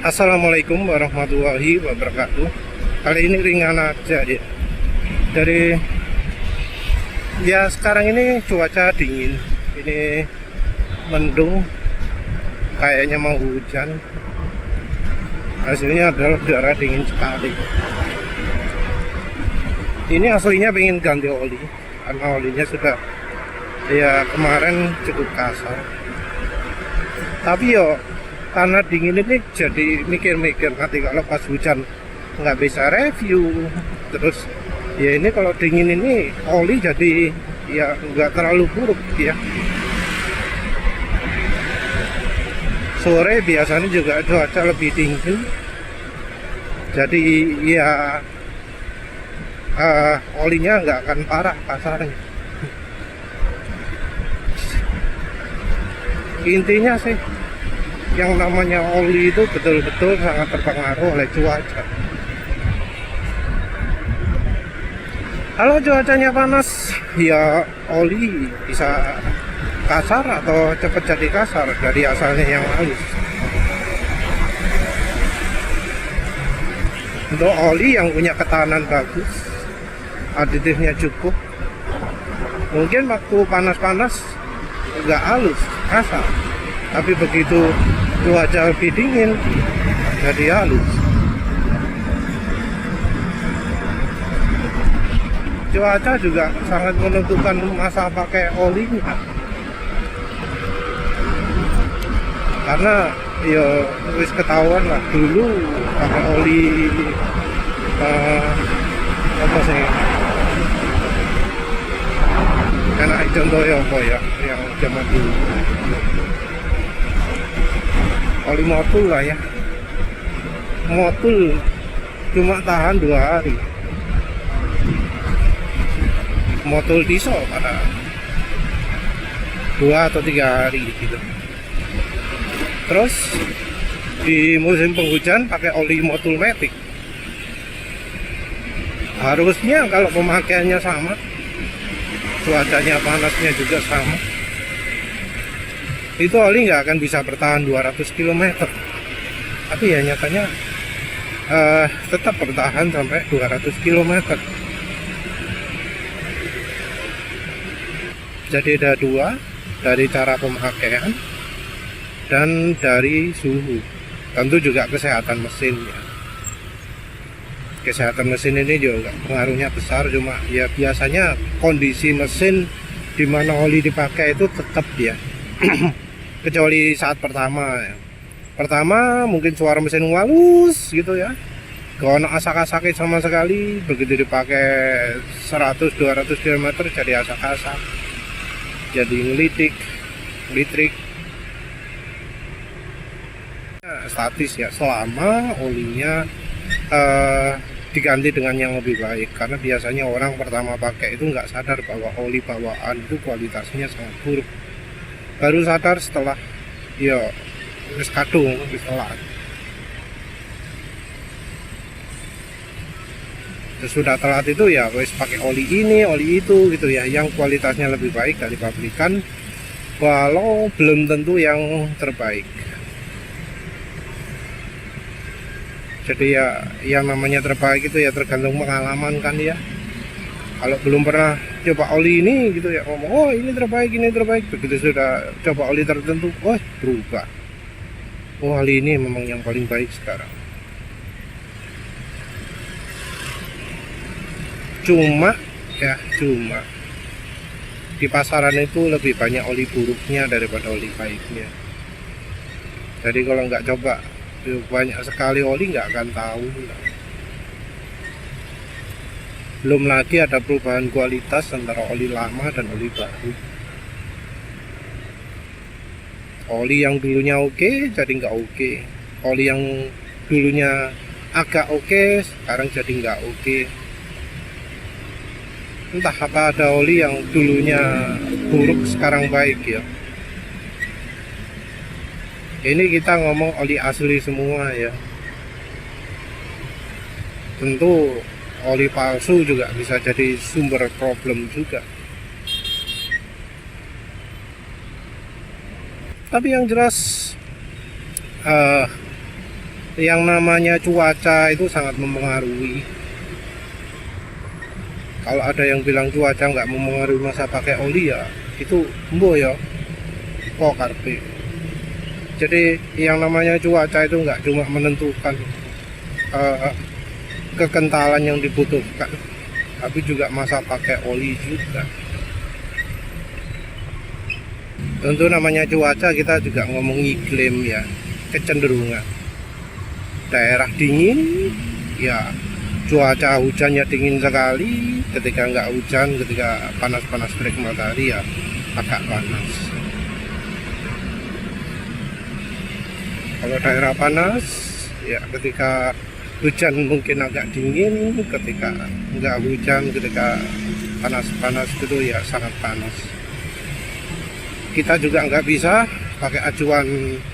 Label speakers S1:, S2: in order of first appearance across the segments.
S1: Assalamualaikum warahmatullahi wabarakatuh. Kali ini ringan aja ya. Dari ya sekarang ini cuaca dingin. Ini mendung, kayaknya mau hujan. Hasilnya adalah udara dingin sekali. Ini aslinya pengen ganti oli, karena olinya sudah ya kemarin cukup kasar. Tapi yo karena dingin ini jadi mikir-mikir nanti kalau pas hujan nggak bisa review. Terus ya ini kalau dingin ini oli jadi ya nggak terlalu buruk ya. Sore biasanya juga cuaca lebih dingin, jadi ya olinya nggak akan parah kasarnya. Intinya sih yang namanya oli itu betul-betul sangat terpengaruh oleh cuaca. Kalau cuacanya panas, ya oli bisa kasar atau cepat jadi kasar dari asalnya yang halus. Untuk oli yang punya ketahanan bagus, aditifnya cukup, mungkin waktu panas-panas nggak halus, kasar. Tapi begitu cuaca lebih dingin, jadi halus. Cuaca juga sangat menentukan masa pakai olinya. Karena ya wis ketahuan lah dulu pakai oli apa sih? Enak contohnya apa ya yang zaman dulu. Oli motul lah ya, motul cuma tahan 2 hari, motul diesel pada 2 atau 3 hari gitu. Terus di musim penghujan pakai oli motul matic, harusnya kalau pemakaiannya sama, cuacanya panasnya juga sama, itu oli nggak akan bisa bertahan 200 km. Tapi ya nyatanya tetap bertahan sampai 200 km. Jadi ada 2, dari cara pemakaian dan dari suhu. Tentu juga kesehatan mesin ya. Kesehatan mesin ini juga pengaruhnya besar, cuma ya biasanya kondisi mesin di mana oli dipakai itu tetap ya. Kecuali saat pertama ya. Pertama mungkin suara mesin halus gitu ya, gak ada asak-asaknya sama sekali. Begitu dipakai 100-200 km jadi asak-asak, jadi ngelitik, litrik. Statis ya, selama olinya diganti dengan yang lebih baik. Karena biasanya orang pertama pakai itu nggak sadar bahwa oli bawaan itu kualitasnya sangat buruk. Baru sadar setelah ya wis kadung, wis telat. Sudah telat itu ya wis pakai oli ini, oli itu gitu ya, yang kualitasnya lebih baik dari pabrikan, walau belum tentu yang terbaik. Jadi ya yang namanya terbaik itu ya tergantung pengalaman kan ya. Kalau belum pernah coba oli ini gitu ya, ngomong oh ini terbaik, begitu sudah coba oli tertentu, oh berubah, oh oli ini memang yang paling baik sekarang. Cuma di pasaran itu lebih banyak oli buruknya daripada oli baiknya. Jadi kalau nggak coba banyak sekali oli nggak akan tahu. Belum lagi ada perubahan kualitas antara oli lama dan oli baru. Oli yang dulunya oke jadi nggak oke. Oli yang dulunya agak oke sekarang jadi nggak oke. Entah apa ada oli yang dulunya buruk sekarang baik ya. Ini kita ngomong oli asli semua ya. Tentu oli palsu juga bisa jadi sumber problem juga. Tapi yang jelas yang namanya cuaca itu sangat mempengaruhi. Kalau ada yang bilang cuaca nggak mempengaruhi masa pakai oli, ya itu embo ya kok karpe. Jadi yang namanya cuaca itu nggak cuma menentukan kekentalan yang dibutuhkan, tapi juga masa pakai oli juga. Tentu namanya cuaca, kita juga ngomong iklim ya, kecenderungan. Daerah dingin ya cuaca hujannya dingin sekali, ketika nggak hujan, ketika panas-panas terik matahari ya agak panas. Kalau daerah panas ya ketika hujan mungkin agak dingin, ketika nggak hujan, ketika panas-panas itu ya sangat panas. Kita juga nggak bisa pakai acuan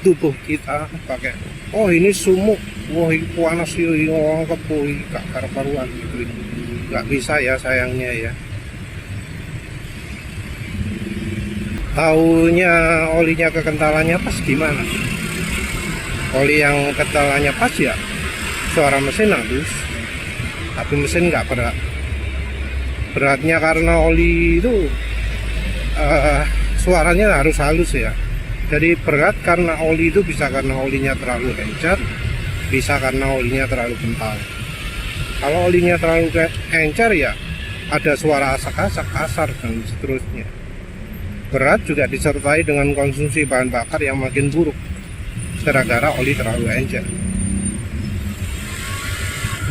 S1: tubuh kita, pakai oh ini sumuk, wah ini panas ini orang kepuh, gak karu-karuan gitu. Nggak bisa ya sayangnya ya. Taunya olinya kekentalannya pas gimana? Oli yang kentalannya pas ya suara mesin halus, tapi mesin nggak berat. Beratnya karena oli itu suaranya harus halus ya. Jadi berat karena oli itu bisa karena olinya terlalu encer, bisa karena olinya terlalu kental. Kalau olinya terlalu encer ya ada suara asak-asak, kasar dan seterusnya. Berat juga disertai dengan konsumsi bahan bakar yang makin buruk gara-gara oli terlalu encer.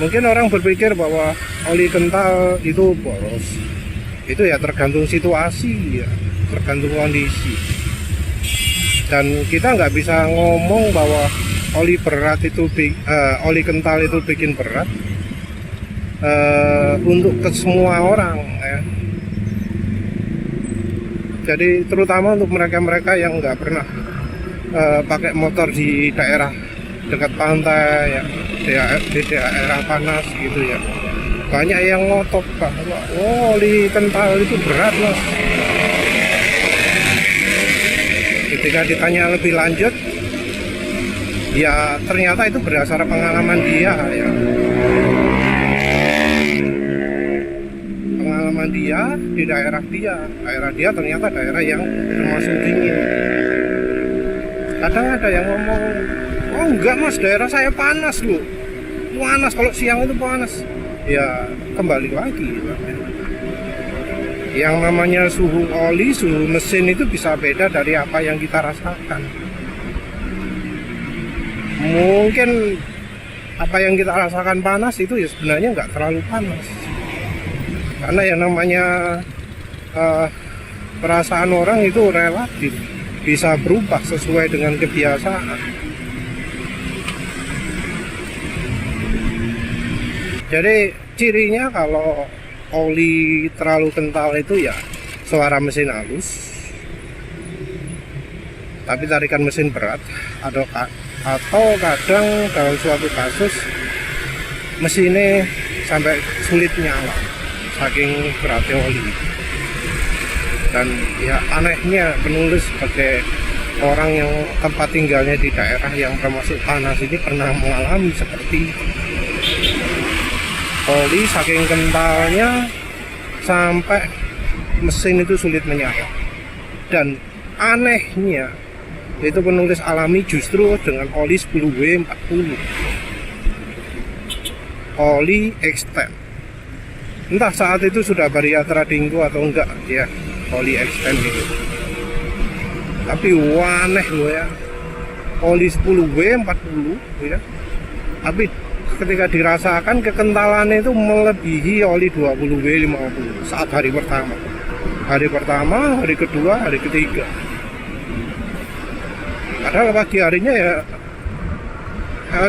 S1: Mungkin orang berpikir bahwa oli kental itu boros. Itu ya tergantung situasi ya, tergantung kondisi. Dan kita nggak bisa ngomong bahwa oli berat itu oli kental itu bikin berat untuk ke semua orang ya. Jadi terutama untuk mereka-mereka yang nggak pernah pakai motor di daerah dekat pantai ya, di daerah panas gitu ya, banyak yang ngotot bahwa oh, oli kental itu berat mas. Ketika ditanya lebih lanjut ya ternyata itu berdasar pengalaman dia ya, pengalaman dia di daerah dia ternyata daerah yang termasuk dingin. Kadang ada yang ngomong oh enggak mas, daerah saya panas loh, panas kalau siang itu panas. Ya kembali lagi yang namanya suhu oli, suhu mesin itu bisa beda dari apa yang kita rasakan. Mungkin apa yang kita rasakan panas itu ya sebenarnya nggak terlalu panas, karena yang namanya perasaan orang itu relatif, bisa berubah sesuai dengan kebiasaan. Jadi cirinya kalau oli terlalu kental itu ya suara mesin halus, tapi tarikan mesin berat, atau kadang dalam suatu kasus mesinnya sampai sulit nyala saking beratnya oli. Dan ya anehnya penulis sebagai orang yang tempat tinggalnya di daerah yang termasuk panas ini pernah mengalami seperti oli saking kentalnya sampai mesin itu sulit menyala. Dan anehnya itu penulis alami justru dengan oli 10W40, oli extend. Entah saat itu sudah bariatra dinggo atau enggak ya oli extend itu, tapi aneh loh ya, oli 10W40 ya, tapi ketika dirasakan kekentalannya itu melebihi oli 20W50 saat hari pertama, hari kedua, hari ketiga. Padahal pagi harinya ya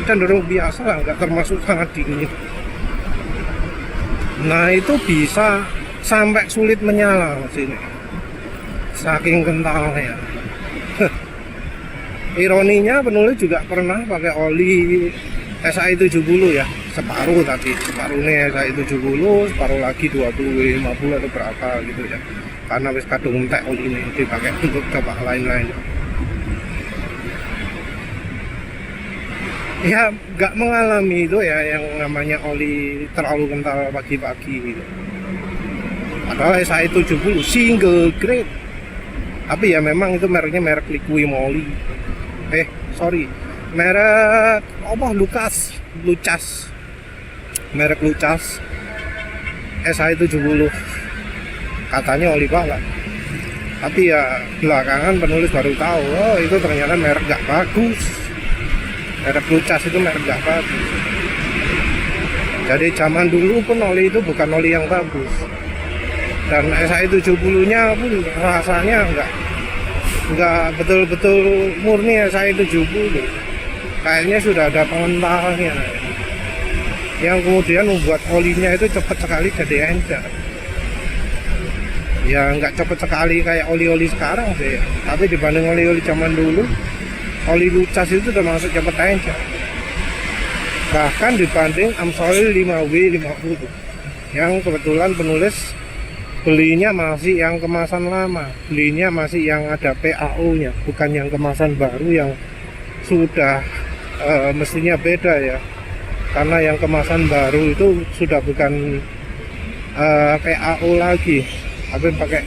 S1: cenderung biasa lah, nggak termasuk sangat dingin. Nah itu bisa sampai sulit menyala sini, saking kentalnya. Ironinya penulis juga pernah pakai oli SAI 70 ya, separuh, tapi separuhnya SAI 70, separuh lagi 20W50 atau berapa gitu ya, karena wis kadung entek oli ini dipakai untuk coba lain-lain. ya nggak mengalami itu ya yang namanya oli terlalu kental pagi-pagi gitu. Padahal SAE70 single grade, tapi ya memang itu mereknya merek Liqui Moly, sorry, merek apa, Lucas, merek Lucas SAE70, katanya oli balap. Tapi ya belakangan penulis baru tahu, oh itu ternyata merek gak bagus, merek Lucas itu merek gak bagus. Jadi zaman dulu pun oli itu bukan oli yang bagus, dan SAE70 nya pun rasanya nggak betul-betul murni SAE70, kayaknya sudah ada pengentalnya yang kemudian membuat olinya itu cepat sekali jadi encer. Ya nggak cepat sekali kayak oli-oli sekarang sih, tapi dibanding oli-oli zaman dulu, oli Lucas itu termasuk cepat encer, bahkan dibanding Amsoil 5W50 yang kebetulan penulis belinya masih yang kemasan lama, belinya masih yang ada PAO nya, bukan yang kemasan baru yang sudah mestinya beda ya, karena yang kemasan baru itu sudah bukan PAO lagi, tapi pakai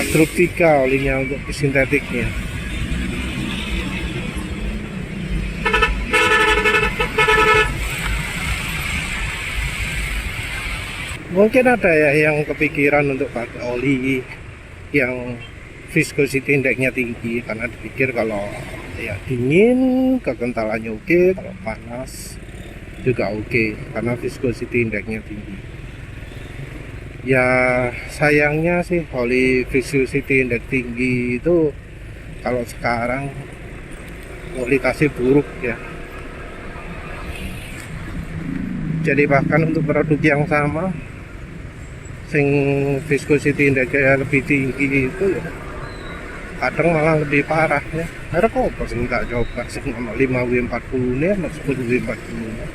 S1: grup 3 olinya untuk sintetiknya. Mungkin ada ya yang kepikiran untuk pakai oli yang viscosity index-nya tinggi, karena dipikir kalau ya dingin kekentalannya oke, kalau panas juga oke, karena viscosity index-nya tinggi. Ya sayangnya sih oli viscosity index tinggi itu kalau sekarang kualitasnya buruk ya. Jadi bahkan untuk produk yang sama sing viscosity index-nya lebih tinggi itu ya kadang malah lebih parah ya. Merek apa sih nggak coba sih, 5W40 nya atau 10W40 nya,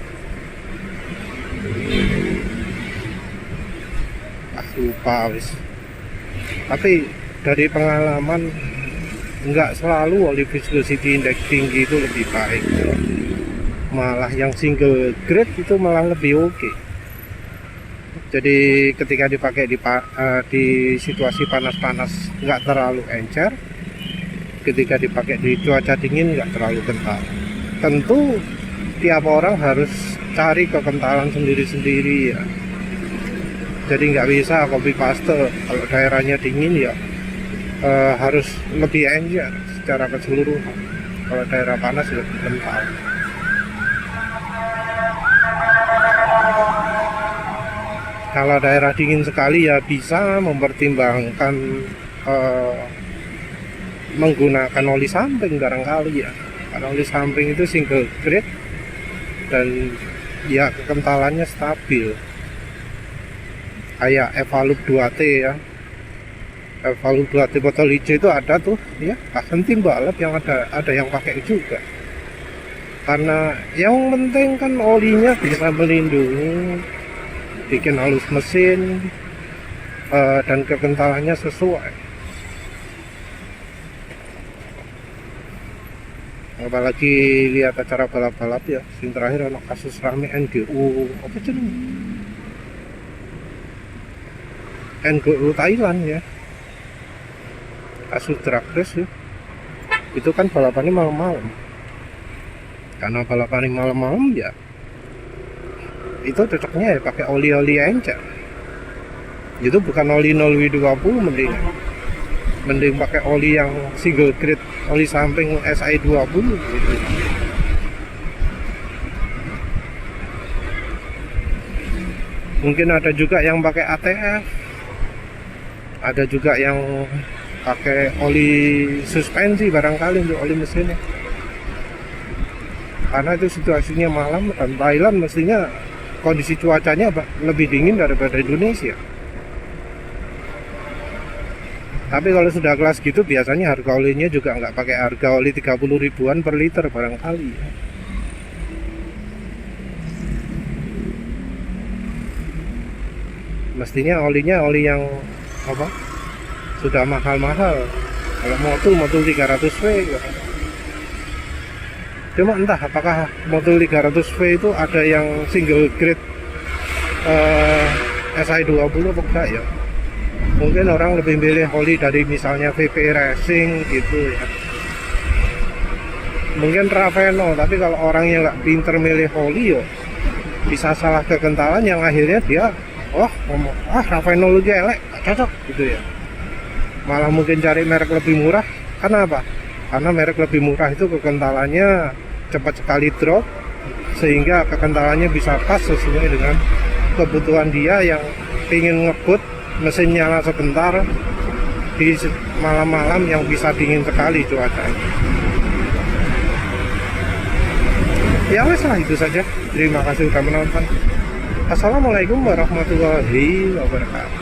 S1: lupa wis. Tapi dari pengalaman nggak selalu oli viscosity index tinggi itu lebih baik, malah yang single grade itu malah lebih oke. Jadi ketika dipakai di situasi panas-panas nggak terlalu encer, ketika dipakai di cuaca dingin nggak terlalu kental. Tentu tiap orang harus cari kekentalan sendiri-sendiri ya. Jadi nggak bisa copy paste, kalau daerahnya dingin ya harus lebih encer secara keseluruhan, kalau daerah panas lebih kental. Kalau daerah dingin sekali ya bisa mempertimbangkan menggunakan oli samping barangkali ya, karena oli samping itu single grade dan ya kekentalannya stabil, kayak Evalup 2T ya. Evalup 2T botol hijau itu ada tuh ya, bahkan tim balap yang ada yang pakai juga, karena yang penting kan olinya bisa melindungi, bikin halus mesin, dan kekentalannya sesuai. Apalagi lihat acara balap-balap ya, yang terakhir ada kasus rame NGO apa jenis NGO Thailand ya, kasus drag race ya. Itu kan balapannya malam-malam, karena balapannya malam-malam ya itu cocoknya ya pakai oli-oli encer. Itu bukan oli 0W20, mending pakai oli yang single grade, oli samping SAE20 gitu. Mungkin ada juga yang pakai ATF, ada juga yang pakai oli suspensi barangkali untuk oli mesinnya, karena itu situasinya malam dan Thailand mestinya kondisi cuacanya lebih dingin daripada Indonesia. Tapi kalau sudah kelas gitu biasanya harga olinya juga nggak pakai harga oli 30 ribuan per liter barangkali. Mestinya olinya oli yang apa, sudah mahal-mahal. Kalau motul 300W Cuma entah apakah mobil 300V itu ada yang single grade SI20 apa enggak ya. Mungkin orang lebih milih oli dari misalnya VP Racing gitu ya. Mungkin Raveno, tapi kalau orangnya nggak pinter milih oli yo bisa salah kekentalan yang akhirnya dia ngomong Raveno lu elek, gak cocok gitu ya. Malah mungkin cari merek lebih murah. Karena apa? Karena merek lebih murah itu kekentalannya cepat sekali drop, sehingga kekentalannya bisa pas sesuai dengan kebutuhan dia yang ingin ngebut mesin nyala sebentar di malam-malam yang bisa dingin sekali cuacanya. Ya wes lah, itu saja. Terima kasih sudah menonton. Assalamualaikum warahmatullahi wabarakatuh.